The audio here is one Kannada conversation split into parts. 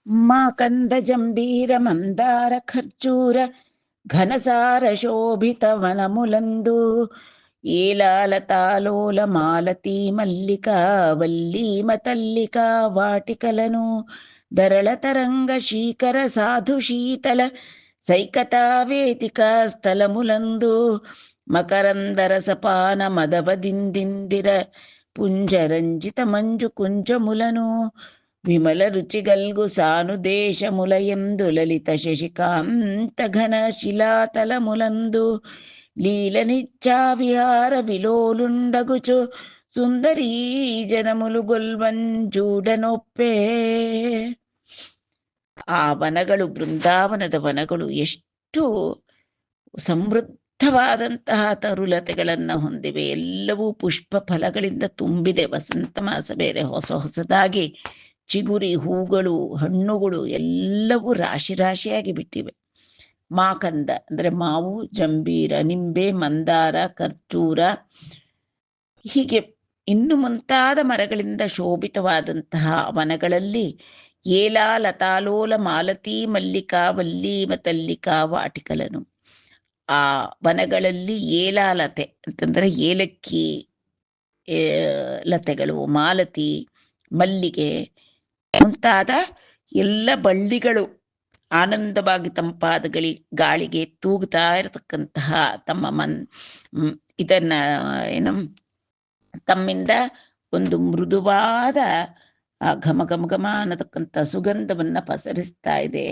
ಮಾಕಂದ ಜಂಬೀರ ಮಂದಾರ ಖರ್ಜೂರ ಘನಸಾರ ಶೋಭಿತ ವನಮುಲಂದು ಏಲಾಲತಾಲೋಲ ಮಾಲತಿ ಮಲ್ಲಿಕಾ ವಲ್ಲೀಮ ತಲ್ಲಿಕಾ ವಾಟಿಕಲನು ದರಳ ತರಂಗ ಶೀಕರ ಸಾಧು ಶೀತಲ ಸೈಕತಾ ವೇದಿಕಾ ಸ್ಥಳಮುಲಂದು ಮಕರಂದರಸಪಾನ ಮದವದಿಂದಿಂದಿರ ಪುಂಜರಂಜಿತ ಮಂಜು ಕುಂಜములను ವಿಮಲ ರುಚಿಗಲ್ಗು ಸಾನುದೇಶ ಮುಲಯಂದು ಲಲಿತ ಶಶಿಕಾಂತ ಘನ ಶಿಲಾತಲములందు లీల నిచ్చా విహార విలోలుండగుచు ಸುಂದರೀ ಜನముಲು ಗೊಲ್ವಂಜೂಡನೊಪ್ಪೆ. ಆ ವನಗಳು, ಬೃಂದಾವನದ ವನಗಳು ಎಷ್ಟು ಸಮೃದ್ಧವಾದಂತಹ ತರುಲತೆಗಳನ್ನು ಹೊಂದಿವೆ. ಎಲ್ಲವೂ ಪುಷ್ಪ ಫಲಗಳಿಂದ ತುಂಬಿದೆ. ವಸಂತ ಮಾಸ ಬೇರೆ, ಹೊಸ ಹೊಸದಾಗಿ ಚಿಗುರಿ ಹೂಗಳು, ಹಣ್ಣುಗಳು ಎಲ್ಲವೂ ರಾಶಿ ರಾಶಿಯಾಗಿ ಬಿಟ್ಟಿವೆ. ಮಾಕಂದ ಅಂದ್ರೆ ಮಾವು, ಜಂಬೀರ, ನಿಂಬೆ, ಮಂದಾರ, ಕರ್ಜೂರ, ಹೀಗೆ ಇನ್ನು ಮುಂತಾದ ಮರಗಳಿಂದ ಶೋಭಿತವಾದಂತಹ ವನಗಳಲ್ಲಿ ಏಲಾ ಲತಾಲೋಲ ಮಾಲತಿ ಮಲ್ಲಿಕಾ ವಲ್ಲೀಮ ತಲ್ಲಿಕಾ ವಾಟಿಕಲನು. ಆ ವನಗಳಲ್ಲಿ ಏಲಾಲತೆ ಅಂತಂದ್ರೆ ಏಲಕ್ಕಿ ಲತೆಗಳು, ಮಾಲತಿ, ಮಲ್ಲಿಗೆ ಮುಂತಾದ ಎಲ್ಲ ಬಳ್ಳಿಗಳು ಆನಂದವಾಗಿ ತಂಪಾದ ಗಾಳಿಗೆ ತೂಗುತ್ತಾ ಇರತಕ್ಕಂತಹ ತಮ್ಮ ಇದನ್ನ ತಮ್ಮಿಂದ ಒಂದು ಮೃದುವಾದ ಘಮ ಘಮ ಘಮ ಅನ್ನತಕ್ಕಂಥ ಸುಗಂಧವನ್ನ ಪಸರಿಸ್ತಾ ಇದೆ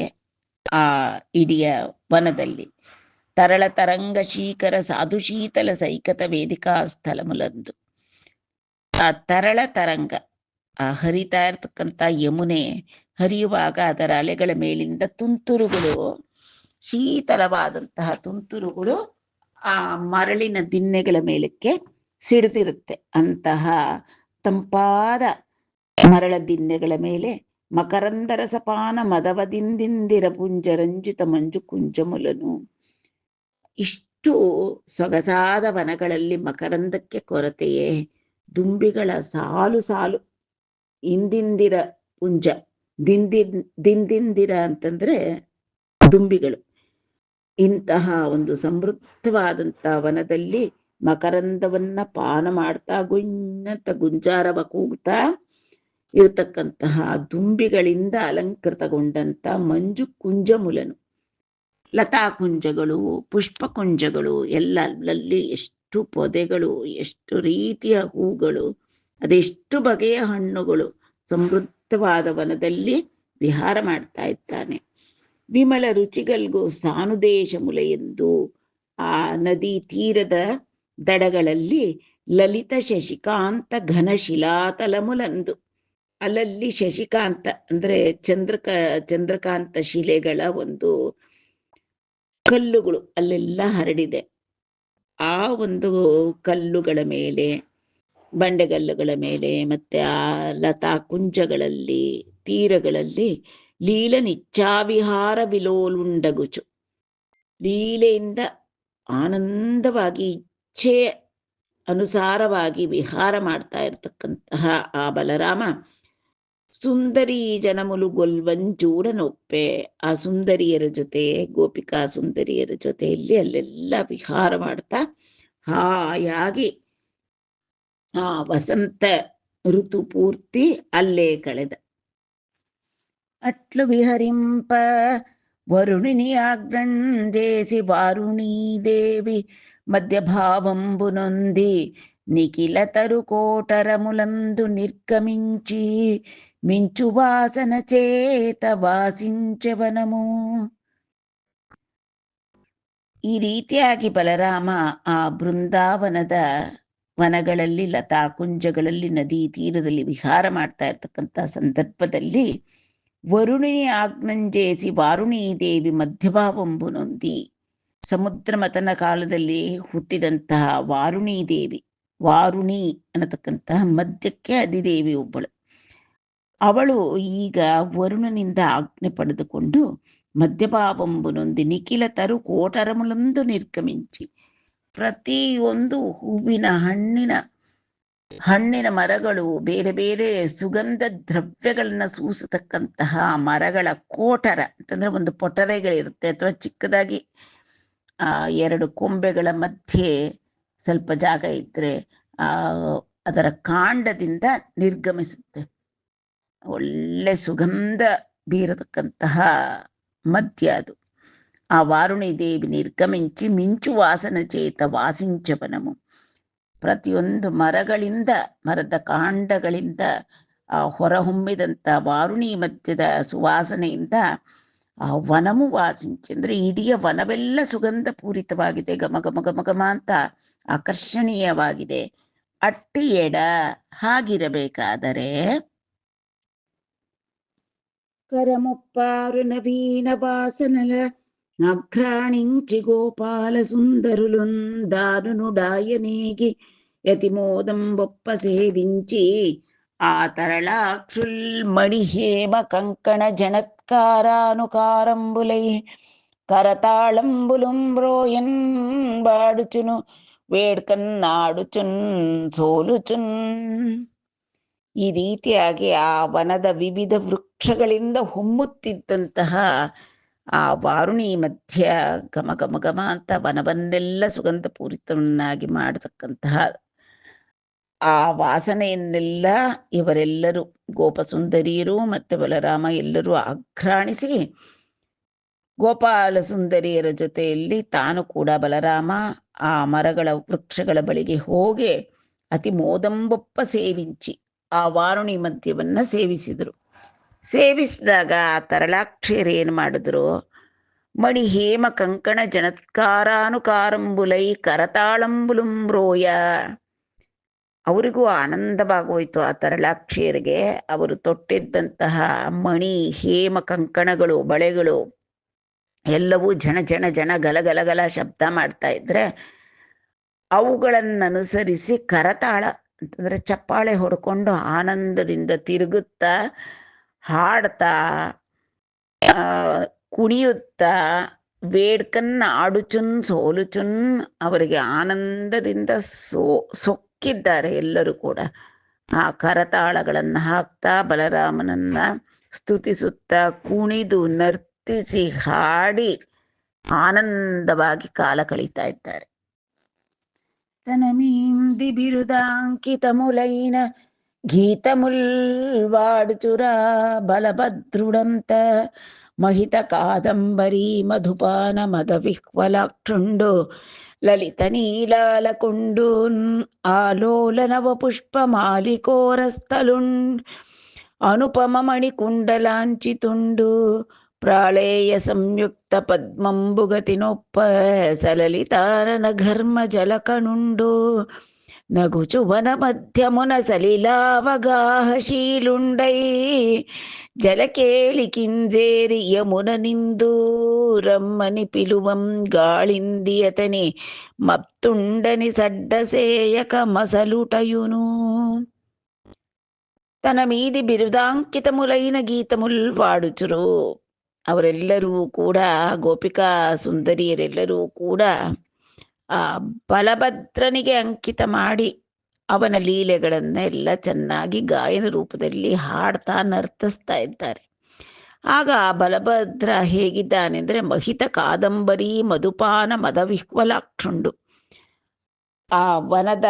ಆ ಇಡಿಯ ವನದಲ್ಲಿ. ತರಳ ತರಂಗ ಶೀಕರ ಸಾಧು ಶೀತಲ ಸೈಕತ ವೇದಿಕಾ ಸ್ಥಳಮುಲಂದು. ಆ ತರಳ ತರಂಗ, ಆ ಹರಿತಾ ಇರ್ತಕ್ಕಂಥ ಯಮುನೆ ಹರಿಯುವಾಗ ಅದರ ಅಲೆಗಳ ಮೇಲಿಂದ ತುಂತುರುಗಳು, ಶೀತಲವಾದಂತಹ ತುಂತುರುಗಳು ಆ ಮರಳಿನ ದಿನ್ನೆಗಳ ಮೇಲಕ್ಕೆ ಸಿಡಿದಿರುತ್ತೆ. ಅಂತಹ ತಂಪಾದ ಮರಳ ದಿನ್ನೆಗಳ ಮೇಲೆ ಮಕರಂದರಸಪಾನ ಮದವದಿಂದಿಂದಿರ ಪುಂಜರಂಜಿತ ಮಂಜು ಕುಂಜములను. ಇಷ್ಟು ಸೊಗಸಾದ ವನಗಳಲ್ಲಿ ಮಕರಂದಕ್ಕೆ ಕೊರತೆಯೇ? ದುಂಬಿಗಳ ಸಾಲು ಸಾಲು, ಇಂದಿಂದಿರ ಪುಂಜ, ದಿಂದಿಂದಿರ ಅಂತಂದ್ರೆ ದುಂಬಿಗಳು. ಇಂತಹ ಒಂದು ಸಮೃದ್ಧವಾದಂತಹ ವನದಲ್ಲಿ ಮಕರಂದವನ್ನ ಪಾನ ಮಾಡ್ತಾ ಗುಂಜಂತ ಗುಂಜಾರವ ಕೂಗ್ತಾ ಇರತಕ್ಕಂತಹ ದುಂಬಿಗಳಿಂದ ಅಲಂಕೃತಗೊಂಡಂತ ಮಂಜು ಕುಂಜములను, ಲತಾ ಕುಂಜಗಳು, ಪುಷ್ಪ ಕುಂಜಗಳು, ಎಲ್ಲಲ್ಲಿ ಎಷ್ಟು ಪೊದೆಗಳು, ಎಷ್ಟು ರೀತಿಯ ಹೂಗಳು, ಅದೆಷ್ಟು ಬಗೆಯ ಹಣ್ಣುಗಳು ಸಮೃದ್ಧವಾದ ವನದಲ್ಲಿ ವಿಹಾರ ಮಾಡ್ತಾ ಇದ್ದಾನೆ. ವಿಮಲ ರುಚಿಗಲ್ಗೂ ಸಾನುದೇಶ ಮುಲೆಯೆಂದು. ಆ ನದಿ ತೀರದ ದಡಗಳಲ್ಲಿ ಲಲಿತ ಶಶಿಕಾಂತ ಘನ ಶಿಲಾತಲಮುಲಂದು. ಅಲ್ಲಲ್ಲಿ ಶಶಿಕಾಂತ ಅಂದ್ರೆ ಚಂದ್ರಕಾಂತ ಶಿಲೆಗಳ ಒಂದು ಕಲ್ಲುಗಳು ಅಲ್ಲೆಲ್ಲ ಹರಡಿದೆ. ಆ ಒಂದು ಕಲ್ಲುಗಳ ಮೇಲೆ, ಬಂಡೆಗಲ್ಲುಗಳ ಮೇಲೆ, ಮತ್ತೆ ಆ ಲತಾ ಕುಂಜಗಳಲ್ಲಿ, ತೀರಗಳಲ್ಲಿ ಲೀಲ ನಿಚ್ಚಾವಿಹಾರ ವಿಲೋಲುಂಡಗುಚು, ಲೀಲೆಯಿಂದ ಆನಂದವಾಗಿ ಇಚ್ಛೆ ಅನುಸಾರವಾಗಿ ವಿಹಾರ ಮಾಡ್ತಾ ಇರತಕ್ಕಂತಹ ಆ ಬಲರಾಮ ಸುಂದರಿ ಜನಮುಲು ಗೊಲ್ವಂಜೂಡನೊಪ್ಪೆ. ಆ ಸುಂದರಿಯರ ಜೊತೆ, ಗೋಪಿಕಾ ಸುಂದರಿಯರ ಜೊತೆಯಲ್ಲಿ ಅಲ್ಲೆಲ್ಲ ವಿಹಾರ ಮಾಡ್ತಾ ಹಾಯಾಗಿ ಆ ವಸಂತ ಋತು ಪೂರ್ತಿ ಅಲ್ಲೇ ಕಳೆದ. ಅಟ್ಲು ವಿಹರಿಂಪ ವರುಣಿನಿ ಆಗ್ರಂದೇಸಿ ವಾರುಣೀ ದೇವಿ మధ్యభావంబునొంది నిఖిల తరుకోటరములందు నిర్గమించి మించు వాసన చేత ವಾಸಿಂಚವನಮು. ಈ ರೀತಿಯಾಗಿ ಬಲರಾಮ ಆ ಬೃಂದಾವನದ ವನಗಳಲ್ಲಿ, ಲತಾ ಕುಂಜಗಳಲ್ಲಿ, ನದಿ ತೀರದಲ್ಲಿ ವಿಹಾರ ಮಾಡ್ತಾ ಇರ್ತಕ್ಕಂಥ ಸಂದರ್ಭದಲ್ಲಿ ವರುಣಿನಿ ಆಗ್ನಂಜೇಸಿ ವಾರುಣೀ ದೇವಿ ಮಧ್ಯಭಾವಂಬುನೊಂದಿ, ಸಮುದ್ರ ಮತನ ಕಾಲದಲ್ಲಿ ಹುಟ್ಟಿದಂತಹ ವಾರುಣೀ ದೇವಿ, ವಾರುಣಿ ಅನ್ನತಕ್ಕಂತಹ ಮಧ್ಯಕ್ಕೆ ಅಧಿದೇವಿ ಒಬ್ಬಳು. ಅವಳು ಈಗ ವರುಣನಿಂದ ಆಜ್ಞೆ ಪಡೆದುಕೊಂಡು ಮಧ್ಯಭಾವಂಬುನೊಂದಿ ನಿಖಿಲ ತರು ಕೋಟರములందు ನಿರ್ಗಮಿಂಚಿ, ಪ್ರತಿಯೊಂದು ಹೂವಿನ, ಹಣ್ಣಿನ ಹಣ್ಣಿನ ಮರಗಳು, ಬೇರೆ ಬೇರೆ ಸುಗಂಧ ದ್ರವ್ಯಗಳನ್ನ ಸೂಸತಕ್ಕಂತಹ ಮರಗಳ ಕೋಟರ ಅಂತಂದ್ರೆ ಒಂದು ಪೊಟರೆಗಳಿರುತ್ತೆ, ಅಥವಾ ಚಿಕ್ಕದಾಗಿ ಎರಡು ಕೊಂಬೆಗಳ ಮಧ್ಯೆ ಸ್ವಲ್ಪ ಜಾಗ ಇದ್ರೆ ಅದರ ಕಾಂಡದಿಂದ ನಿರ್ಗಮಿಸುತ್ತೆ. ಒಳ್ಳೆ ಸುಗಂಧ ಬೀರತಕ್ಕಂತಹ ಮಧ್ಯ ಅದು. ఆ వారుణీదేవి ನಿರ್ಗಮಿಂಚಿ ಮಿಂಚು ವಾಸನ ಚೇತ ವಾಸಿಂಚವನము. ಪ್ರತಿಯೊಂದು ಮರದ ಕಾಂಡಗಳಿಂದ ಹೊರಹೊಮ್ಮಿದಂಥ ವಾರುಣಿ ಮಧ್ಯದ ಸುವಾಸನೆಯಿಂದ ಆ ವನಮು ವಾಸಿಂಚಿ, ಅಂದ್ರೆ ಇಡೀ ವನವೆಲ್ಲ ಸುಗಂಧ ಪೂರಿತವಾಗಿದೆ, ಘಮ ಘಮ ಘಮ ಘಮ ಅಂತ ಆಕರ್ಷಣೀಯವಾಗಿದೆ. ಅಟ್ಟಿ ಎಡ ಹಾಗಿರಬೇಕಾದರೆ కరముప్పారు నవీన వాసనల అఘ్రాణించి గోపాల సుందరులుందారునుడాయనేగి యతిమోదం బొప్ప సేవించి ఆ తరళాక్షుల్ మణిహేమ కంకణ జనత్కారానుకారంబులై కరతాళంబులుం బ్రోయన్ బాడుచును వేడ్కన్నాడుచున్ ಸೋಲುಚುನ್. ಈ ರೀತಿಯಾಗಿ ಆ ವನದ ವಿವಿಧ ವೃಕ್ಷಗಳಿಂದ ಹೊಮ್ಮುತ್ತಿದ್ದಂತಹ ಆ ವಾರುಣಿ ಮಧ್ಯ ಘಮ ಘಮ ಘಮ ಅಂತ ವನವನ್ನೆಲ್ಲ ಸುಗಂಧ ಪೂರಿತವನ್ನಾಗಿ ಮಾಡತಕ್ಕಂತಹ ಆ ವಾಸನೆಯನ್ನೆಲ್ಲ ಇವರೆಲ್ಲರೂ ಗೋಪಸುಂದರಿಯರು ಮತ್ತೆ ಬಲರಾಮ ಎಲ್ಲರೂ ಆಘ್ರಾಣಿಸಿ, ಗೋಪಾಲ ಸುಂದರಿಯರ ಜೊತೆಯಲ್ಲಿ ತಾನು ಕೂಡ ಬಲರಾಮ ಆ ಮರಗಳ ವೃಕ್ಷಗಳ ಬಳಿಗೆ ಹೋಗಿ ಅತಿ ಮೋದಂಬೊಪ್ಪ ಸೇವಿಂಚಿ ಆ ವಾರುಣಿ ಮದ್ಯವನ್ನ ಸೇವಿಸಿದರು. ಸೇವಿಸಿದಾಗ ಆ ತರಳಾಕ್ಷಿಯರು ಏನು ಮಾಡಿದ್ರು, ಮಣಿ ಹೇಮ ಕಂಕಣ ಜನತ್ಕಾರಾನುಕಾರಂಬುಲೈ ಕರತಾಳಂಬುಲುಂಬ್ರೋಯ. ಅವರಿಗೂ ಆನಂದವಾಗೋಯ್ತು. ಆ ತರಳಾಕ್ಷಿಯರಿಗೆ ಅವರು ತೊಟ್ಟಿದ್ದಂತಹ ಮಣಿ ಹೇಮ ಕಂಕಣಗಳು, ಬಳೆಗಳು ಎಲ್ಲವೂ ಜನ ಜನ ಜನ ಗಲಗಲಗಲ ಶಬ್ದ ಮಾಡ್ತಾ ಇದ್ರೆ ಅವುಗಳನ್ನನುಸರಿಸಿ ಕರತಾಳ ಅಂತಂದ್ರೆ ಚಪ್ಪಾಳೆ ಹೊಡ್ಕೊಂಡು ಆನಂದದಿಂದ ತಿರುಗುತ್ತಾ, ಹಾಡ್ತಾ, ಕುಣಿಯುತ್ತಾ, ವೇಡ್ಕನ್ನ ಆಡುಚುನ್ ಸೋಲುಚುನ್, ಅವರಿಗೆ ಆನಂದದಿಂದ ಸೊಕ್ಕಿದ್ದಾರೆ ಎಲ್ಲರೂ ಕೂಡ. ಆ ಕರತಾಳಗಳನ್ನು ಹಾಕ್ತಾ ಬಲರಾಮನನ್ನ ಸ್ತುತಿಸುತ್ತಾ ಕುಣಿದು ನರ್ತಿಸಿ ಹಾಡಿ ಆನಂದವಾಗಿ ಕಾಲ ಕಳೀತಾ ಇದ್ದಾರೆ. తనమీంది బిరుదాంకితములైన గీతముల్ వాడుచురా బలభద్రుడంత మహిత కాదంబరీ మధుపాన మద విహ్వలాక్షుండు లలిత నీలాలకుండు ఆలోల నవ పుష్పమాలికోరస్థలుండ్ అనుపమ మణికుండలాంచితుండు ಪ್ರಾಳೇಯ ಸಂಯುಕ್ತ ಪದ್ಮಂಬುಗತಿ ನೊಪ್ಪ ಸಲಲಿತಾರನ ಘರ್ಮ ಜಲಕನುಂಡು ನಗುಚು ವನ ಮಧ್ಯಮುನ ಸಲಿಲಾವಗಾಹಶೀಲುಂಡೈ ಜಲಕೇಳಿ ಕಿಂಜೇರಿ ಯಮುನ ನಿಂದು ರಮ್ಮನಿ ಪಿಲುವಂ ಗಾಳಿಂದಿಯತನಿ ಮತ್ತುಂಡನಿ ಸಡ್ಡಸೇಯಕ ಮಸಲುಟಯುನು. ತನ ಮೀದಿ ಬಿರುದಾಂಕಿತములైన ಗೀತముಲ್ వాడుచురు. ಅವರೆಲ್ಲರೂ ಕೂಡ ಗೋಪಿಕಾ ಸುಂದರಿಯರೆಲ್ಲರೂ ಕೂಡ ಆ ಬಲಭದ್ರನಿಗೆ ಅಂಕಿತ ಮಾಡಿ ಅವನ ಲೀಲೆಗಳನ್ನೆಲ್ಲ ಚೆನ್ನಾಗಿ ಗಾಯನ ರೂಪದಲ್ಲಿ ಹಾಡ್ತಾ ನರ್ತಿಸ್ತಾ ಇದ್ದಾರೆ. ಆಗ ಆ ಬಲಭದ್ರ ಹೇಗಿದ್ದಾನೆ ಅಂದರೆ ಮಹಿತ ಕಾದಂಬರಿ ಮಧುಪಾನ ಮದವಿಹ್ವಲಾಕ್ಷುಂಡು. ಆ ವನದ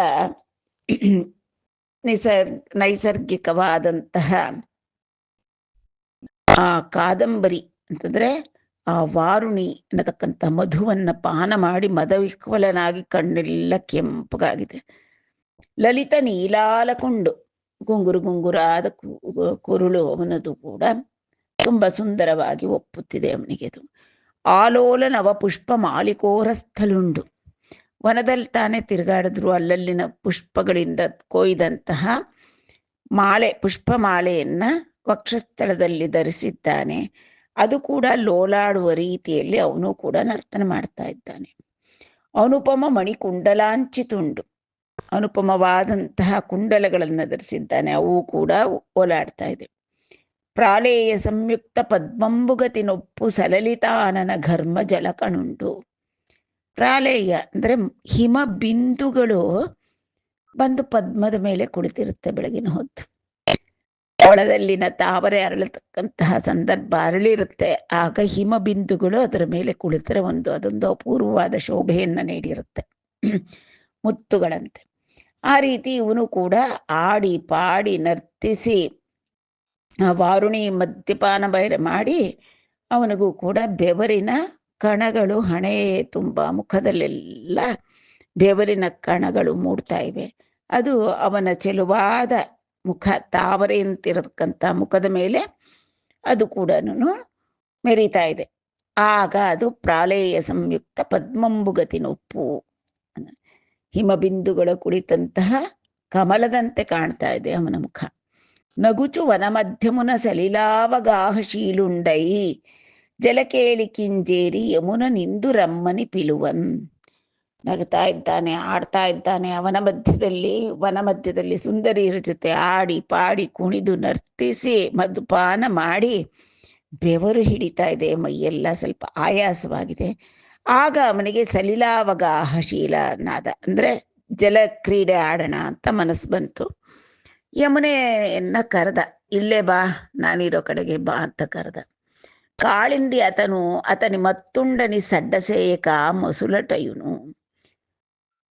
ನೈಸರ್ಗಿಕವಾದಂತಹ ಆ ಕಾದಂಬರಿ ಅಂತಂದ್ರೆ ಆ ವಾರುಣಿ ಅನ್ನತಕ್ಕಂಥ ಮಧುವನ್ನ ಪಾನ ಮಾಡಿ ಮದವಿಹ್ವಲನಾಗಿ ಕಣ್ಣೆಲ್ಲ ಕೆಂಪಗಾಗಿದೆ. ಲಲಿತ ನೀಲಾಲಕೊಂಡು ಗುಂಗುರು ಗುಂಗುರಾದ ಕುರುಳು ಅವನದು ಕೂಡ ತುಂಬ ಸುಂದರವಾಗಿ ಒಪ್ಪುತ್ತಿದೆ ಅವನಿಗೆ. ಅದು ಆಲೋಲ ನವ ಪುಷ್ಪ ಮಾಲಿಕೋರಸ್ಥಲುಂಡು. ವನದಲ್ಲಿ ತಾನೇ ತಿರುಗಾಡಿದ್ರು, ಅಲ್ಲಲ್ಲಿನ ಪುಷ್ಪಗಳಿಂದ ಕೊಯ್ದಂತಹ ಮಾಲೆ, ಪುಷ್ಪ ಮಾಲೆಯನ್ನ ವಕ್ಷಸ್ಥಳದಲ್ಲಿ ಧರಿಸಿದ್ದಾನೆ. ಅದು ಕೂಡ ಲೋಲಾಡುವ ರೀತಿಯಲ್ಲಿ ಅವನು ಕೂಡ ನರ್ತನ ಮಾಡ್ತಾ ಇದ್ದಾನೆ. ಅನುಪಮ ಮಣಿ ಕುಂಡಲಾಂಚಿತುಂಡು, ಅನುಪಮವಾದಂತಹ ಕುಂಡಲಗಳನ್ನು ಧರಿಸಿದ್ದಾನೆ, ಅವು ಕೂಡ ಓಲಾಡ್ತಾ ಇದೆ. ಪ್ರಾಳೇಯ ಸಂಯುಕ್ತ ಪದ್ಮಂಬುಗತಿ ನೊಪ್ಪು ಸಲಲಿತಾನನ ಘರ್ಮ ಜಲಕಣುಂಡು. ಪ್ರಾಳೇಯ ಅಂದರೆ ಹಿಮ ಬಿಂದುಗಳು ಬಂದು ಪದ್ಮದ ಮೇಲೆ ಕುಳಿತಿರುತ್ತೆ ಬೆಳಗಿನ ಹೊತ್ತು. ಕೊಳದಲ್ಲಿನ ತಾವರೆ ಅರಳತಕ್ಕಂತಹ ಸಂದರ್ಭ ಅರಳಿರುತ್ತೆ. ಆಗ ಹಿಮಬಿಂದುಗಳು ಅದರ ಮೇಲೆ ಕುಳಿತರೆ ಅದೊಂದು ಅಪೂರ್ವವಾದ ಶೋಭೆಯನ್ನು ನೀಡಿರುತ್ತೆ, ಮುತ್ತುಗಳಂತೆ. ಆ ರೀತಿ ಇವನು ಕೂಡ ಆಡಿ ಪಾಡಿ ನರ್ತಿಸಿ ವಾರುಣಿ ಮದ್ಯಪಾನ ಬೈರೆ ಮಾಡಿ ಅವನಿಗೂ ಕೂಡ ಬೆವರಿನ ಕಣಗಳು ಹಣೆ ತುಂಬ ಮುಖದಲ್ಲೆಲ್ಲ ಬೆವರಿನ ಕಣಗಳು ಮೂಡ್ತಾ ಇವೆ. ಅದು ಅವನ ಚೆಲುವಾದ ಮುಖ, ತಾವರೆಯಂತಿರತಕ್ಕಂಥ ಮುಖದ ಮೇಲೆ ಅದು ಕೂಡ ಮೆರೀತಾ ಇದೆ. ಆಗ ಅದು ಪ್ರಾಳೇಯ ಸಂಯುಕ್ತ ಪದ್ಮಂಬುಗತಿ ನೊಪ್ಪು, ಹಿಮಬಿಂದುಗಳ ಕುಳಿತಂತಹ ಕಮಲದಂತೆ ಕಾಣ್ತಾ ಇದೆ ಅವನ ಮುಖ. ನಗುಚು ವನಮಧ್ಯಮುನ ಸಲಿಲಾವಗಾಹಶೀಲುಂಡೈ ಜಲಕೇಳಿ ಕಿಂಜೇರಿ ಯಮುನ ನಿಂದು ರಮ್ಮನಿ ಪಿಲುವನ್. ನಗ್ತಾ ಇದ್ದಾನೆ, ಆಡ್ತಾ ಇದ್ದಾನೆ. ವನ ಮಧ್ಯದಲ್ಲಿ ಸುಂದರಿಯರ ಜೊತೆ ಆಡಿ ಪಾಡಿ ಕುಣಿದು ನರ್ತಿಸಿ ಮಧುಪಾನ ಮಾಡಿ ಬೆವರು ಹಿಡಿತಾ ಇದೆ, ಮೈಯೆಲ್ಲ ಸ್ವಲ್ಪ ಆಯಾಸವಾಗಿದೆ. ಆಗ ಅವನಿಗೆ ಸಲಿಲಾವಗಾಹಶೀಲನಾದ ಅಂದರೆ ಜಲಕ್ರೀಡೆ ಆಡೋಣ ಅಂತ ಮನಸ್ಸು ಬಂತು. ಯಮುನೆಯನ್ನ ಕರೆದ, ಇಲ್ಲೇ ಬಾ, ನಾನಿರೋ ಕಡೆಗೆ ಬಾ ಅಂತ ಕರೆದ. ಕಾಳಿಂದಿ ಅತನಿ ಮತ್ತುಂಡನಿ ಸಡ್ಡಸೇಯಕ ಮಸುಲಟಯುನು.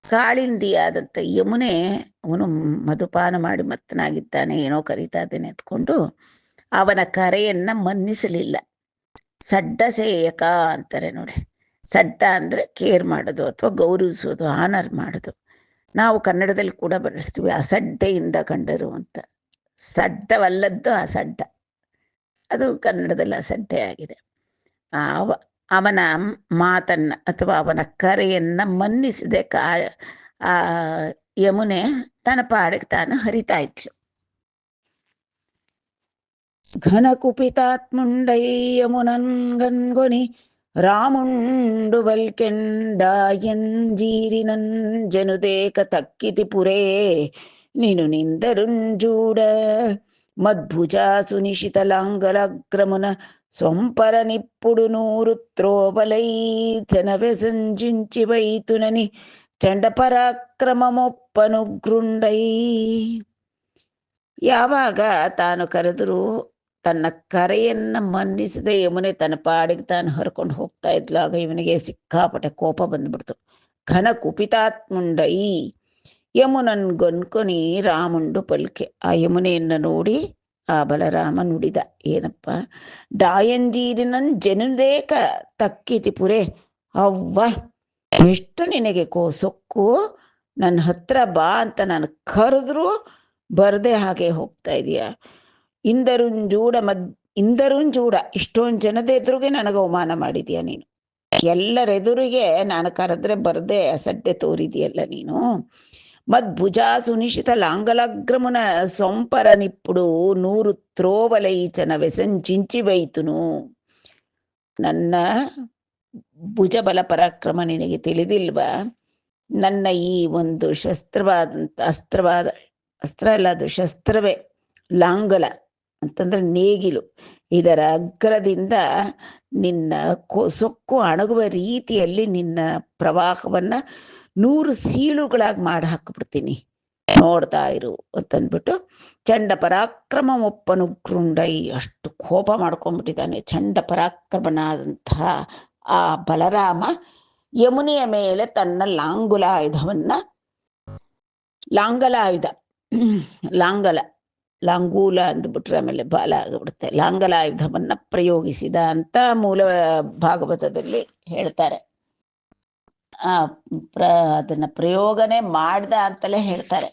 ಕಾಳಿಂದಿಯಾದಂಥ ಯಮುನೆ, ಅವನು ಮಧುಪಾನ ಮಾಡಿ ಮತ್ತನಾಗಿದ್ದಾನೆ, ಏನೋ ಕರೀತಾ ಇದ್ದೇನೆ ಎತ್ಕೊಂಡು ಅವನ ಕರೆಯನ್ನ ಮನ್ನಿಸಲಿಲ್ಲ. ಸಡ್ಡಸೇಯಕ ಅಂತಾರೆ ನೋಡಿ. ಸಡ್ಡ ಅಂದರೆ ಕೇರ್ ಮಾಡೋದು ಅಥವಾ ಗೌರವಿಸೋದು, ಆನರ್ ಮಾಡೋದು. ನಾವು ಕನ್ನಡದಲ್ಲಿ ಕೂಡ ಬಳಸ್ತೀವಿ ಅಸಡ್ಡೆಯಿಂದ ಕಂಡರು ಅಂತ. ಸಡ್ಡವಲ್ಲದ್ದು ಅಸಡ್ಡ, ಅದು ಕನ್ನಡದಲ್ಲಿ ಅಸಡ್ಡೆ ಆಗಿದೆ. ಅವನ ಮಾತನ್ನ ಅಥವಾ ಅವನ ಕರೆಯನ್ನ ಮನ್ನಿಸಿದೆ ಆ ಯಮುನೆ ತನ್ನ ಪಾಡಿಗೆ ತಾನು ಹರಿತಾ ಇದ್ಲು. ಘನ ಕುಪಿತಾತ್ಮುಂಡೈ ಯಮುನನ್ ಗನ್ಗೊನಿ ರಾಮುಂಡು ಬಲ್ಕೆಂಡಾಯಂಜೀರಿನನ್ ಜನುದೇಕ ತಕ್ಕಿತಿ ಪುರೇ ನೀನು ನಿಂದರುಂಜೂಡ ಮದ್ಭುಜಾ ಸುನಿಶಿತಲಾಂಗಲಗ್ರಮುನ ಸೊಂಪರ ನಿಪ್ಪುಡು ನೂರು ತ್ರೋಬಲೈ ಜನವೆ ಸಂಜಿಂಚಿ ವೈತುನನಿ ಚಂಡ ಪರಾಕ್ರಮಮೊಪ್ಪನುಗೃಂಡೈ. ಯಾವಾಗ ತಾನು ಕರೆದರೂ ತನ್ನ ಕರೆಯನ್ನ ಮನ್ನಿಸದೆ ಯಮುನೆ ತನ್ನ ಪಾಡಿಗೆ ತಾನು ಹರ್ಕೊಂಡು ಹೋಗ್ತಾ ಇದ್ಲು. ಆಗ ಇವನಿಗೆ ಸಿಕ್ಕಾಪಟ್ಟೆ ಕೋಪ ಬಂದ್ಬಿಡ್ತು. ಘನ ಕುಪಿತಾತ್ಮುಂಡೈ ಯಮುನನ್ ಗೊನ್ಕೊನಿ ರಾಮುಂಡು ಪಲ್ಕೆ. ಆ ಯಮುನೆಯನ್ನು ನೋಡಿ ಆ ಬಲರಾಮ ನುಡಿದ, ಏನಪ್ಪ, ಡಾಯಂಜೀರಿನನ್ ಜನುದೇಕ ತಕ್ಕಿತಿ ಪುರೆ. ಅವ್ವ, ಎಷ್ಟು ನಿನಗೆ ಸೊಕ್ಕು, ನನ್ನ ಹತ್ರ ಬಾ ಅಂತ ನಾನು ಕರೆದ್ರೂ ಬರದೆ ಹಾಗೆ ಹೋಗ್ತಾ ಇದೀಯ. ಇಂದರುಂಜೂಡ, ಇಷ್ಟೊಂದು ಜನದ ಎದುರಿಗೆ ನನಗೆ ಅವಮಾನ ಮಾಡಿದೀಯ ನೀನು. ಎಲ್ಲರೆದುರಿಗೆ ನಾನು ಕರೆದ್ರೆ ಬರದೆ ಅಸಡ್ಡೆ ತೋರಿದೆಯಲ್ಲ ನೀನು. ಮದ್ಭುಜಾ ಸುನಿಶಿತ ಲಾಂಗಲಾಗ್ರಮುನ ಸೊಂಪರ ನಿಪ್ಪುಡು ನೂರು ತ್ರೋವಲೈಚನ ವೆಸಂಚಿಂಚಿ ವೈತುನು. ನನ್ನ ಭುಜಬಲ ಪರಾಕ್ರಮ ನಿನಗೆ ತಿಳಿದಿಲ್ವಾ? ನನ್ನ ಈ ಒಂದು ಅಸ್ತ್ರ ಅಲ್ಲ, ಅದು ಶಸ್ತ್ರವೇ, ಲಾಂಗಲ ಅಂತಂದ್ರೆ ನೇಗಿಲು. ಇದರ ಅಗ್ರದಿಂದ ನಿನ್ನ ಸೊಕ್ಕು ಅಣಗುವ ರೀತಿಯಲ್ಲಿ ನಿನ್ನ ಪ್ರವಾಹವನ್ನ 100 ಸೀಳುಗಳಾಗಿ ಮಾಡಿ ಹಾಕ್ಬಿಡ್ತೀನಿ, ನೋಡ್ತಾ ಇರು ಅಂತಂದ್ಬಿಟ್ಟು ಚಂಡ ಪರಾಕ್ರಮ ಒಪ್ಪನುಗೃಂಡೈ. ಅಷ್ಟು ಕೋಪ ಮಾಡ್ಕೊಂಡ್ಬಿಟ್ಟಿದ್ದಾನೆ ಚಂಡ ಪರಾಕ್ರಮನಾದಂತಹ ಆ ಬಲರಾಮ ಯಮುನೆಯ ಮೇಲೆ ತನ್ನ ಲಾಂಗೂಲ ಅಂದ್ಬಿಟ್ರೆ ಆಮೇಲೆ ಬಾಲ ಆಗಿಬಿಡುತ್ತೆ. ಲಾಂಗಲಾಯುಧವನ್ನ ಪ್ರಯೋಗಿಸಿದ ಅಂತ ಮೂಲ ಭಾಗವತದಲ್ಲಿ ಹೇಳ್ತಾರೆ. ಅದನ್ನ ಪ್ರಯೋಗನೆ ಮಾಡ್ದ ಅಂತಲೇ ಹೇಳ್ತಾರೆ.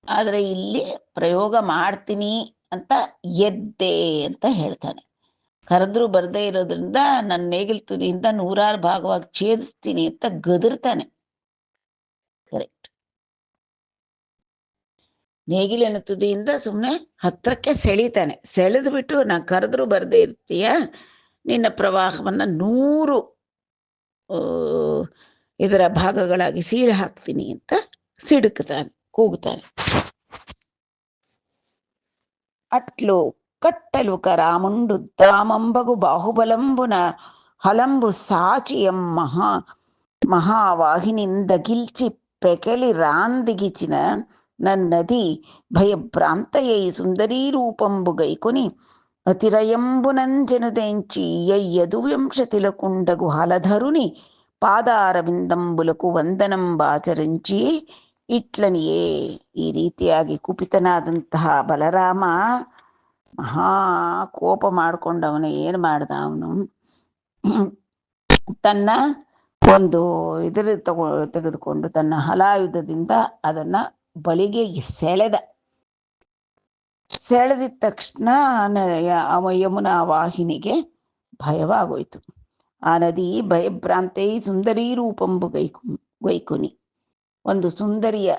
ಆದ್ರೆ ಇಲ್ಲಿ ಪ್ರಯೋಗ ಮಾಡ್ತೀನಿ ಅಂತ ಎದ್ದೆ ಅಂತ ಹೇಳ್ತಾನೆ. ಕರೆದ್ರು ಬರ್ದೇ ಇರೋದ್ರಿಂದ ನನ್ನ ನೇಗಿಲ್ ತುದಿಯಿಂದ 100 ಭಾಗವಾಗಿ ಛೇದಿಸ್ತೀನಿ ಅಂತ ಗದರ್ತಾನೆ. ಕರೆಕ್ಟ್. ನೇಗಿಲಿನ ತುದಿಯಿಂದ ಸುಮ್ಮನೆ ಹತ್ರಕ್ಕೆ ಸೆಳಿತಾನೆ. ಸೆಳೆದು ಬಿಟ್ಟು ನಾನು ಕರೆದ್ರು ಬರ್ದೇ ಇರ್ತೀಯ, ನಿನ್ನ ಪ್ರವಾಹವನ್ನ 100 ಇದರ ಭಾಗಗಳಾಗಿ ಸೀಳು ಹಾಕ್ತೀನಿ ಅಂತ ಸಿಡುಕ್ತಾನೆ, ಕೂಗುತ್ತಾನೆ. ಅಟ್ಲು ಕಟ್ಟಲು ಕರಾಮುಂಡು ದಾಮಂಬಗು ಬಾಹುಬಲಂಬುನ ಹಲಂಬು ಸಾಚಿಯಂ ಮಹಾ మహావాహినింద గిల్చి పెకెలి రాందిగిచిన నన్నది భయభ్రాంతయై సుందరీ రూపంబు గైకొని అతిరయంబునంజనుదెంచి యయ్యదు వింశతిలకుండగు హలధరుని ಪಾದಾರವಿಂದಂಬುಲಕು ವಂದನಂಬಾಚరించి ಇಟ್ಲನಿಯೇ. ಈ ರೀತಿಯಾಗಿ ಕುಪಿತನಾದಂತಹ ಬಲರಾಮ ಮಹಾ ಕೋಪ ಮಾಡ್ಕೊಂಡವನು. ಏನು ಮಾಡ್ದ ಅವನು? ತನ್ನ ಒಂದು ತೆಗೆದುಕೊಂಡು ತನ್ನ ಹಲಾಯುಧದಿಂದ ಅದನ್ನ ಬಳಿಗೆ ಸೆಳೆದಿದ ತಕ್ಷಣ ಯಮುನಾ ವಾಹಿನಿಗೆ ಭಯವಾಗೋಯ್ತು. ಆ ನದಿ ಭಯಭ್ರಾಂತೈ ಸುಂದರೀ ರೂಪಂಬು ಗೈಕುನಿ, ಒಂದು ಸುಂದರಿಯ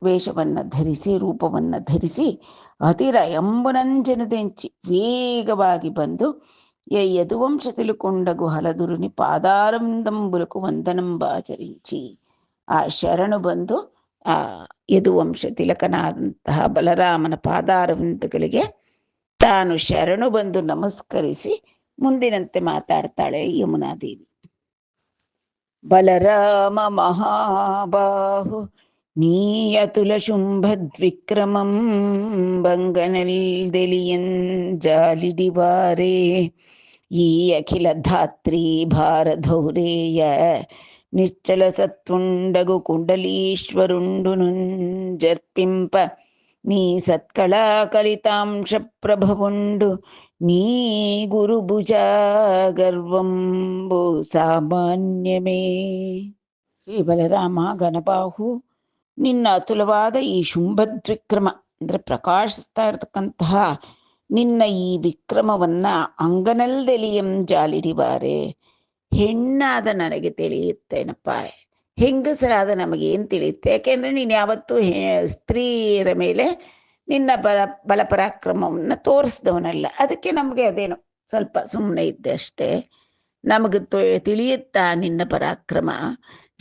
ವೇಷವನ್ನು ಧರಿಸಿ ರೂಪವನ್ನು ಧರಿಸಿ ಅತಿರ ಎಂಬುನಂಜನುದೆಂಚಿ ವೇಗವಾಗಿ ಬಂದು ಯದುವಂಶ ತಿಳುಕೊಂಡಗು ಹಲದುರುನಿ ಪಾದಾರಂದಂಬುಲಕು ವಂದನಂಬಾಚరించి ಆ ಶರಣು ಬಂದು ಆ ಯದುವಂಶ ತಿಲಕನಾದಂತಹ ಬಲರಾಮನ ಪಾದಾರವಿಂದಗಳಿಗೆ ತಾನು ಶರಣು ಬಂದು ನಮಸ್ಕರಿಸಿ ಮುಂದಿನಂತೆ ಮಾತಾಡ್ತಾಳೆ ಯಮುನಾದೇವಿ. ಬಲರಾಮ ಮಹಾಬಾಹು ನೀಯತುಲ ಶುಂಭದ್ವಿಕ್ರಮಂ ಬಂಗನಲ್ದೆಲಿಯನ್ ಜಾಲಿಡಿವಾರೆ ಈ ಅಖಿಲ ಧಾತ್ರಿ ಭಾರಧೌರೇಯ ನಿಶ್ಚಲ ಸತ್ವುಂಡಗು ಕುಂಡಲೀಶ್ವರುಂಡು ಜರ್ಪಿಂಪ ನೀ ಸತ್ಕಳಾ ಕಲಿತಾಂಶ ಪ್ರಭವುಂಡು ನೀ ಗುರುಭುಜ ಗರ್ವಂಬು ಸಾಮಾನ್ಯಮೇ. ಹೇ ಬಲರಾಮ ಘನಬಾಹು, ನಿನ್ನ ಅತುಲವಾದ ಈ ಶುಂಭದ್ವಿಕ್ರಮ ಅಂದ್ರೆ ಪ್ರಕಾಶಿಸ್ತಾ ಇರತಕ್ಕಂತಹ ನಿನ್ನ ಈ ವಿಕ್ರಮವನ್ನ ಅಂಗನಲ್ದೆಲಿಯಂ ಜಾಲಿಡಿವಾರೆ, ಹೆಣ್ಣಾದ ನನಗೆ ತಿಳಿಯುತ್ತೇನಪ್ಪ, ಹೆಂಗಸರಾದ ನಮಗೇನು ತಿಳಿಯುತ್ತೆ? ಯಾಕೆಂದ್ರೆ ನೀನು ಯಾವತ್ತೂ ಸ್ತ್ರೀಯರ ಮೇಲೆ ನಿನ್ನ ಬಲಪರಾಕ್ರಮವನ್ನು ತೋರಿಸ್ದವನಲ್ಲ. ಅದಕ್ಕೆ ನಮಗೆ ಅದೇನು ಸ್ವಲ್ಪ ಸುಮ್ಮನೆ ಇದ್ದೆ ಅಷ್ಟೇ. ನಮಗೆ ತಿಳಿಯುತ್ತಾ ನಿನ್ನ ಪರಾಕ್ರಮ.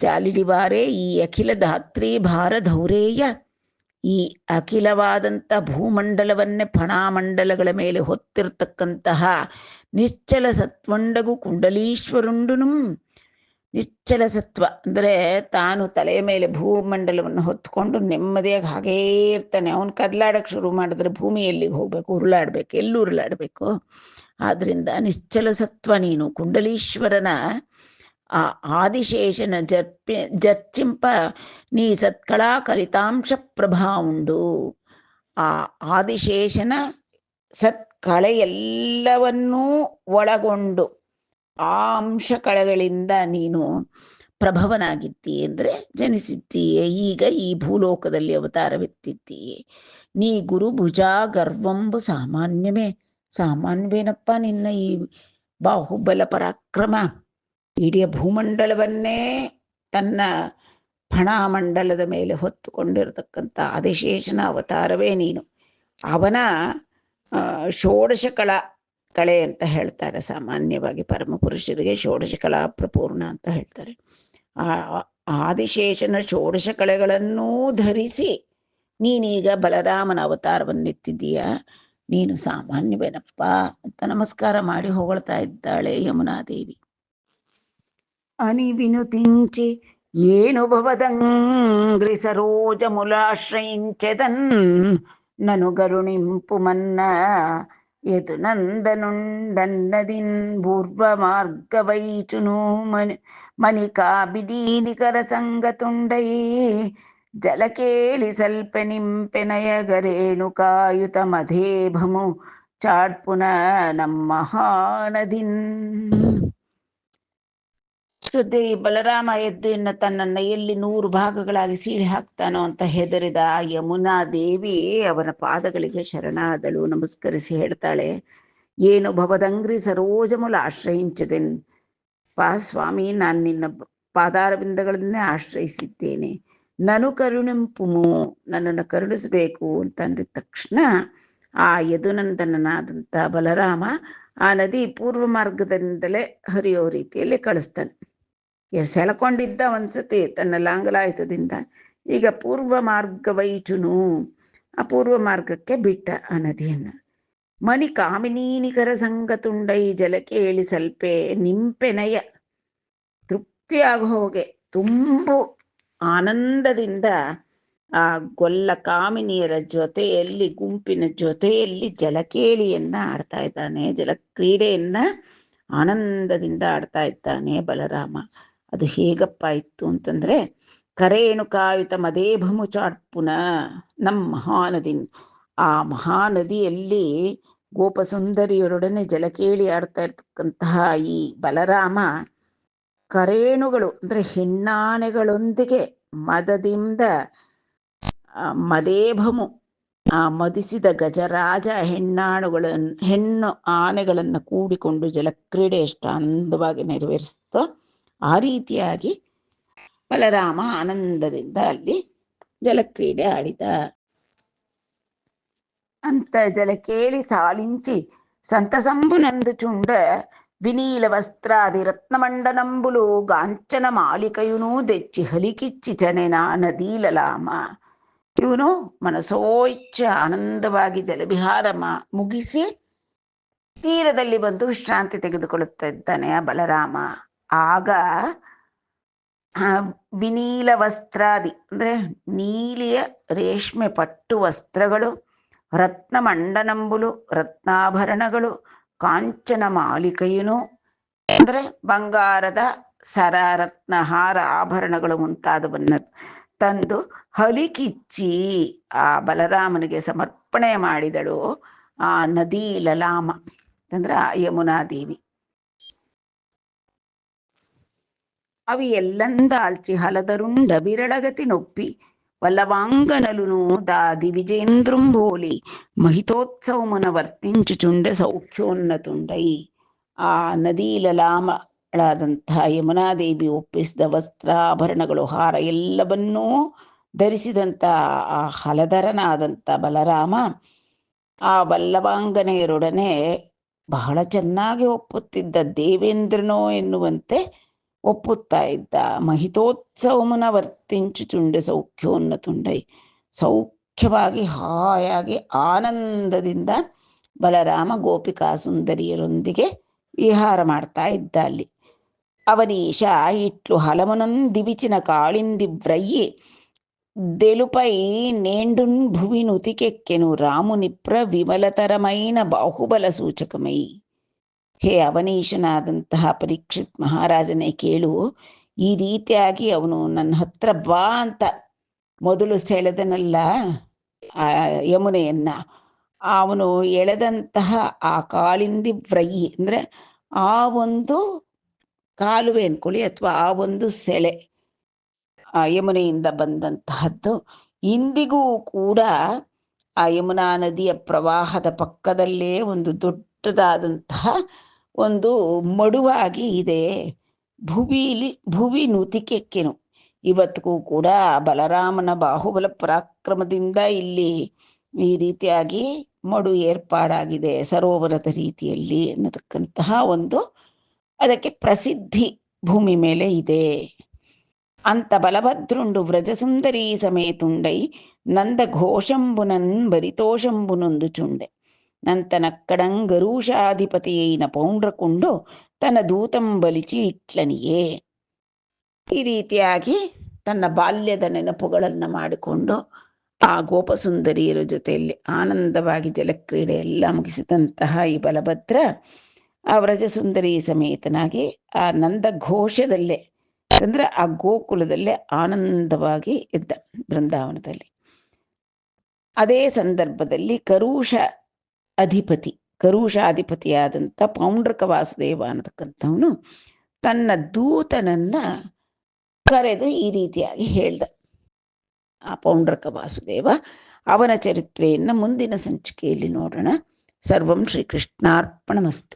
ಜಾಲಿಡಿವಾರೆ ಈ ಅಖಿಲ ಧಾತ್ರಿ ಭಾರಧೌರೇಯ, ಈ ಅಖಿಲವಾದಂಥ ಭೂಮಂಡಲವನ್ನೇ ಫಣಾಮಂಡಲಗಳ ಮೇಲೆ ಹೊತ್ತಿರ್ತಕ್ಕಂತಹ ನಿಶ್ಚಲ ಸತ್ವಂಡಗು ಕುಂಡಲೀಶ್ವರುಂಡುನು. ನಿಶ್ಚಲ ಸತ್ವ ಅಂದರೆ ತಾನು ತಲೆಯ ಮೇಲೆ ಭೂಮಂಡಲವನ್ನು ಹೊತ್ಕೊಂಡು ನೆಮ್ಮದಿಯಾಗಿ ಹಾಗೇ ಇರ್ತಾನೆ. ಅವನು ಕದಲಾಡಕ್ಕೆ ಶುರು ಮಾಡಿದ್ರೆ ಭೂಮಿ ಎಲ್ಲಿಗೆ ಹೋಗ್ಬೇಕು? ಉರುಳಾಡ್ಬೇಕು. ಎಲ್ಲಿ ಉರುಳಾಡಬೇಕು? ಆದ್ರಿಂದ ನಿಶ್ಚಲ ಸತ್ವ ನೀನು. ಕುಂಡಲೀಶ್ವರನ ಆ ಆದಿಶೇಷನ ಜರ್ಚಿಂಪ ನೀ ಸತ್ಕಳಾ ಕಲಿತಾಂಶ ಪ್ರಭಾ ಉಂಡು. ಆ ಆದಿಶೇಷನ ಸತ್ಕಳೆ ಎಲ್ಲವನ್ನೂ ಒಳಗೊಂಡು ಆ ಅಂಶ ಕಳೆಗಳಿಂದ ನೀನು ಪ್ರಭವನಾಗಿದ್ದೀಯೆ, ಅಂದರೆ ಜನಿಸಿದ್ದೀಯೆ. ಈಗ ಈ ಭೂಲೋಕದಲ್ಲಿ ಅವತಾರವೆತ್ತಿದ್ದೀಯೆ. ನೀ ಗುರು ಭುಜ ಗರ್ವಂಬು ಸಾಮಾನ್ಯವೇ. ಸಾಮಾನ್ಯವೇನಪ್ಪ ನಿನ್ನ ಈ ಬಾಹುಬಲ ಪರಾಕ್ರಮ? ಇಡೀ ಭೂಮಂಡಲವನ್ನೇ ತನ್ನ ಫಣಾಮಂಡಲದ ಮೇಲೆ ಹೊತ್ತುಕೊಂಡಿರತಕ್ಕಂಥ ಆದಿಶೇಷನ ಅವತಾರವೇ ನೀನು. ಅವನ ಷೋಡಶ ಕಳೆ ಅಂತ ಹೇಳ್ತಾರೆ. ಸಾಮಾನ್ಯವಾಗಿ ಪರಮಪುರುಷರಿಗೆ ಷೋಡಶ ಕಲಾ ಪ್ರಪೂರ್ಣ ಅಂತ ಹೇಳ್ತಾರೆ. ಆ ಆದಿಶೇಷನ ಷೋಡಶ ಕಳೆಗಳನ್ನೂ ಧರಿಸಿ ನೀನೀಗ ಬಲರಾಮನ ಅವತಾರವನ್ನೆತ್ತಿದ್ದೀಯ. ನೀನು ಸಾಮಾನ್ಯವೇನಪ್ಪ ಅಂತ ನಮಸ್ಕಾರ ಮಾಡಿ ಹೊಗಳ್ತಾ ಇದ್ದಾಳೆ ಯಮುನಾದೇವಿ. ಅನಿವಿನುತಿಂಚಿ ಏನು ಭವದಂಗ್ರಿ ಸರೋಜ ಮುಲಾಶ್ರಯಿಂಚೆದನ್ ನನು ಗರುಣಿಂಪು ಮನ್ನ ಎದು ನಂದನುಂಡನ್ನದಿನ್ ಪೂರ್ವ ಮಾರ್ಗವೈಚುನು ಮಣಿಕಾಬಿಡೀನಿಕರ ಸಂಗತುಂಡೈ ಜಲಕೇಳಿ ಸಲ್ಪ ನಿಂಪೆನಯಗರೇಣು ಕಾಯುತ ಮಧೇಭಮು ಚಾಟ್ಪುನ ನಮ್ಮಹಾನದಿನ್. ಶ್ರದ್ಧೆ ಬಲರಾಮ ಎದ್ದು ಇನ್ನು ತನ್ನನ್ನು ಎಲ್ಲಿ 100 ಭಾಗಗಳಾಗಿ ಸೀಳಿ ಹಾಕ್ತಾನೋ ಅಂತ ಹೆದರಿದ ಯಮುನಾ ದೇವಿ ಅವನ ಪಾದಗಳಿಗೆ ಶರಣಾದಳು. ನಮಸ್ಕರಿಸಿ ಹೇಳ್ತಾಳೆ, ಏನು ಭವದಂಗ್ರಿ ಸರೋಜಮುಲ ಆಶ್ರಯಿಂಚದೆನ್. ಸ್ವಾಮಿ, ನಾನು ನಿನ್ನ ಪಾದಾರವಿಂದಗಳನ್ನೇ ಆಶ್ರಯಿಸಿದ್ದೇನೆ. ನನು ಕರುಣಿಂಪುಮು, ನನ್ನನ್ನು ಕರುಣಿಸಬೇಕು ಅಂತಂದಿದ ತಕ್ಷಣ ಆ ಯದುನಂದನನಾದಂಥ ಬಲರಾಮ ಆ ನದಿ ಪೂರ್ವ ಮಾರ್ಗದಿಂದಲೇ ಹರಿಯೋ ರೀತಿಯಲ್ಲಿ ಕಳಿಸ್ತಾನೆ. ಸೆಳ್ಕೊಂಡಿದ್ದ ಒಂದ್ಸತಿ ತನ್ನ ಲಾಂಗಲಾಯುಧದಿಂದ, ಈಗ ಪೂರ್ವ ಮಾರ್ಗವೈಚುನು, ಆ ಪೂರ್ವ ಮಾರ್ಗಕ್ಕೆ ಬಿಟ್ಟ ಆ ನದಿಯನ್ನು. ಮಣಿ ಕಾಮಿನೀನಿಕರ ಸಂಗತುಂಡೈ ಜಲಕ್ಕೆ ಏಳಿ ಸಲ್ಪೆ ನಿಂಪೆನಯ, ತೃಪ್ತಿಯಾಗಿ ಹೋಗೆ ತುಂಬು ಆನಂದದಿಂದ ಆ ಗೊಲ್ಲ ಕಾಮಿನಿಯರ ಜೊತೆಯಲ್ಲಿ ಗುಂಪಿನ ಜೊತೆಯಲ್ಲಿ ಜಲಕೇಳಿಯನ್ನ ಆಡ್ತಾ ಇದ್ದಾನೆ, ಜಲಕ್ರೀಡೆಯನ್ನ ಆನಂದದಿಂದ ಆಡ್ತಾ ಇದ್ದಾನೆ ಬಲರಾಮ. ಅದು ಹೇಗಪ್ಪ ಇತ್ತು ಅಂತಂದ್ರೆ, ಕರೇಣುಕಾಯುತ ಮದೇಭಮು ಚಾಟ್ಪುನ ನಮ್ಮ ಮಹಾನದಿ, ಆ ಮಹಾನದಿಯಲ್ಲಿ ಗೋಪಸುಂದರಿಯರೊಡನೆ ಜಲಕೇಳಿ ಆಡ್ತಾ ಇರ್ತಕ್ಕಂತಹ ಈ ಬಲರಾಮ ಕರೇಣುಗಳು ಅಂದ್ರೆ ಹೆಣ್ಣಾನೆಗಳೊಂದಿಗೆ ಮದದಿಂದ ಮದೇಭಮು ಆ ಮದಿಸಿದ ಗಜರಾಜ ಹೆಣ್ಣು ಆನೆಗಳನ್ನು ಕೂಡಿಕೊಂಡು ಜಲಕ್ರೀಡೆ ಎಷ್ಟು ಆನಂದವಾಗಿ ನೆರವೇರಿಸ್ತೋ ಆ ರೀತಿಯಾಗಿ ಬಲರಾಮ ಆನಂದದಿಂದ ಅಲ್ಲಿ ಜಲಕ್ರೀಡೆ ಆಡಿದ ಅಂತ ಜಲಕೇಳಿ ಸಾಲಿಂಚಿ ಸಂತಸಂಬು ನಂದು ಚುಂಡ ವಿನೀಲ ವಸ್ತ್ರಾದಿ ರತ್ನಮಂಡನಂಬುಲು ಗಾಂಚನ ಮಾಲಿಕಯುನೂ ದೆಚ್ಚಿ ಹಲಿಕಿಚ್ಚಿ ಚನೆನ ನದೀಲಲಾಮ. ಇವನು ಮನಸೋಚ್ಛ ಆನಂದವಾಗಿ ಜಲವಿಹಾರ ಮುಗಿಸಿ ತೀರದಲ್ಲಿ ಬಂದು ವಿಶ್ರಾಂತಿ ತೆಗೆದುಕೊಳ್ಳುತ್ತಾ ಇದ್ದಾನೆ ಆ ಬಲರಾಮ. ಆಗ ವಿನೀಲ ವಸ್ತ್ರಾದಿ ಅಂದ್ರೆ ನೀಲಿಯ ರೇಷ್ಮೆ ಪಟ್ಟು ವಸ್ತ್ರಗಳು, ರತ್ನ ಮಂಡನಂಬುಲು ರತ್ನಾಭರಣಗಳು, ಕಾಂಚನ ಮಾಲಿಕೆಯನು ಅಂದ್ರೆ ಬಂಗಾರದ ಸರ ರತ್ನ ಹಾರ ಆಭರಣಗಳು ಮುಂತಾದವನ್ನ ತಂದು ಹಲಿಕಿಚ್ಚಿ ಆ ಬಲರಾಮನಿಗೆ ಸಮರ್ಪಣೆ ಮಾಡಿದಳು ಆ ನದಿ ಲಲಾಮ ಅಂದ್ರೆ ಆ ಯಮುನಾ ದೇವಿ. ಅವಿ ಎಲ್ಲಂದಾಲ್ಚಿ ಹಲದರುಂಡ ಬಿರಳಗತಿ ನೊಪ್ಪಿ ವಲ್ಲವಾಂಗನಲುನು ದಾದಿ ವಿಜೇಂದ್ರಂಬೋಲಿ ಮಹಿತೋತ್ಸವమున ವರ್ತಿಂಚುಚುಂಡ ಸೌಖ್ಯೋನ್ನತುಂಡೈ. ಆ ನದಿ ಲಲಾಮಳಾದಂತಹ ಯಮುನಾದೇವಿ ಒಪ್ಪಿಸಿದ ವಸ್ತ್ರಾಭರಣಗಳು ಹಾರ ಎಲ್ಲವನ್ನೂ ಧರಿಸಿದಂಥ ಆ ಹಲಧರನಾದಂಥ ಬಲರಾಮ ಆ ವಲ್ಲವಾಂಗನೆಯರೊಡನೆ ಬಹಳ ಚೆನ್ನಾಗಿ ಒಪ್ಪುತ್ತಿದ್ದ, ದೇವೇಂದ್ರನೋ ಎನ್ನುವಂತೆ ಒಪ್ಪುತ್ತಾ ಇದ್ದ. ಮಹಿತೋತ್ಸವమున ವರ್ತಿಂಚುಚುಂಡೆ ಸೌಖ್ಯೋನ್ನತುಂಡೈ, ಸೌಖ್ಯವಾಗಿ ಹಾಯಾಗಿ ಆನಂದದಿಂದ ಬಲರಾಮ ಗೋಪಿಕಾ ಸುಂದರಿಯರೊಂದಿಗೆ ವಿಹಾರ ಮಾಡ್ತಾ ಇದ್ದ ಅಲ್ಲಿ. ಅವನೀಶ ಇಟ್ಲು ಹಲಮನೊಂದಿವಿಚಿನ ಕಾಳಿಂದಿ ವ್ರಯ್ಯಿ దెలుపై నేండున్ భువి నుతికెక్కెను రామునిప్ర విమಲತರಮೈನ ಬಾಹುಬಲ ಸೂಚಕಮೈ. ಹೇ ಅವನೀಶನಾದಂತಹ ಪರೀಕ್ಷಿತ್ ಮಹಾರಾಜನೇ ಕೇಳು, ಈ ರೀತಿಯಾಗಿ ಅವನು ನನ್ನ ಹತ್ರ ಬಾ ಅಂತ ಮೊದಲು ಸೆಳೆದನಲ್ಲ ಆ ಯಮುನೆಯನ್ನ, ಅವನು ಎಳೆದಂತಹ ಆ ಕಾಳಿಂದಿ ವ್ರಯ್ಯಿ ಅಂದ್ರೆ ಆ ಒಂದು ಕಾಲುವೆ ಅನ್ಕೊಳ್ಳಿ, ಅಥವಾ ಆ ಒಂದು ಸೆಳೆ ಆ ಯಮುನೆಯಿಂದ ಬಂದಂತಹದ್ದು ಇಂದಿಗೂ ಕೂಡ ಆ ಯಮುನಾ ನದಿಯ ಪ್ರವಾಹದ ಪಕ್ಕದಲ್ಲೇ ಒಂದು ದೊಡ್ಡದಾದಂತಹ ಒಂದು ಮಡುವಾಗಿ ಇದೆ. ಭುವಿ ನುತಿಕೆಕ್ಕೆನು, ಇವತ್ತಿಗೂ ಕೂಡ ಬಲರಾಮನ ಬಾಹುಬಲ ಪರಾಕ್ರಮದಿಂದ ಇಲ್ಲಿ ಈ ರೀತಿಯಾಗಿ ಮಡು ಏರ್ಪಾಡಾಗಿದೆ ಸರೋವರದ ರೀತಿಯಲ್ಲಿ ಅನ್ನತಕ್ಕಂತಹ ಒಂದು ಅದಕ್ಕೆ ಪ್ರಸಿದ್ಧಿ ಭೂಮಿ ಮೇಲೆ ಇದೆ ಅಂತ ಬಲಭದ್ರುಂಡು ವ್ರಜಸುಂದರಿ ಸಮೇತುಂಡೈ ನಂದ ಘೋಷಂಬುನನ್ ಬರಿತೋಷಂಬುನೊಂದು ಚುಂಡೆ ನಂತನಕ್ಕಡಂಗರೂಷಾಧಿಪತಿಯೈನ ಪೌಂಡ್ರಕೊಂಡು ತನ್ನ ದೂತಂ ಬಲಿಚಿ ಇಟ್ಲನಿಯೇ. ಈ ರೀತಿಯಾಗಿ ತನ್ನ ಬಾಲ್ಯದ ನೆನಪುಗಳನ್ನು ಮಾಡಿಕೊಂಡು ಆ ಗೋಪಸುಂದರಿಯರ ಜೊತೆಯಲ್ಲಿ ಆನಂದವಾಗಿ ಜಲಕ್ರೀಡೆ ಎಲ್ಲ ಮುಗಿಸಿದಂತಹ ಈ ಬಲಭದ್ರ ಆ ವ್ರಜಸುಂದರಿ ಸಮೇತನಾಗಿ ಆ ನಂದ ಘೋಷದಲ್ಲೇ ಅಂದ್ರೆ ಆ ಗೋಕುಲದಲ್ಲೇ ಆನಂದವಾಗಿ ಇದ್ದ ಬೃಂದಾವನದಲ್ಲಿ. ಅದೇ ಸಂದರ್ಭದಲ್ಲಿ ಕರುಷಾಧಿಪತಿಯಾದಂಥ ಪೌಂಡ್ರಕ ವಾಸುದೇವ ಅನ್ನತಕ್ಕಂಥವನು ತನ್ನ ದೂತನನ್ನ ಕರೆದು ಈ ರೀತಿಯಾಗಿ ಹೇಳ್ದ. ಆ ಪೌಂಡ್ರಕ ವಾಸುದೇವ ಅವನ ಚರಿತ್ರೆಯನ್ನು ಮುಂದಿನ ಸಂಚಿಕೆಯಲ್ಲಿ ನೋಡೋಣ. ಸರ್ವಂ ಶ್ರೀಕೃಷ್ಣಾರ್ಪಣಮಸ್ತು.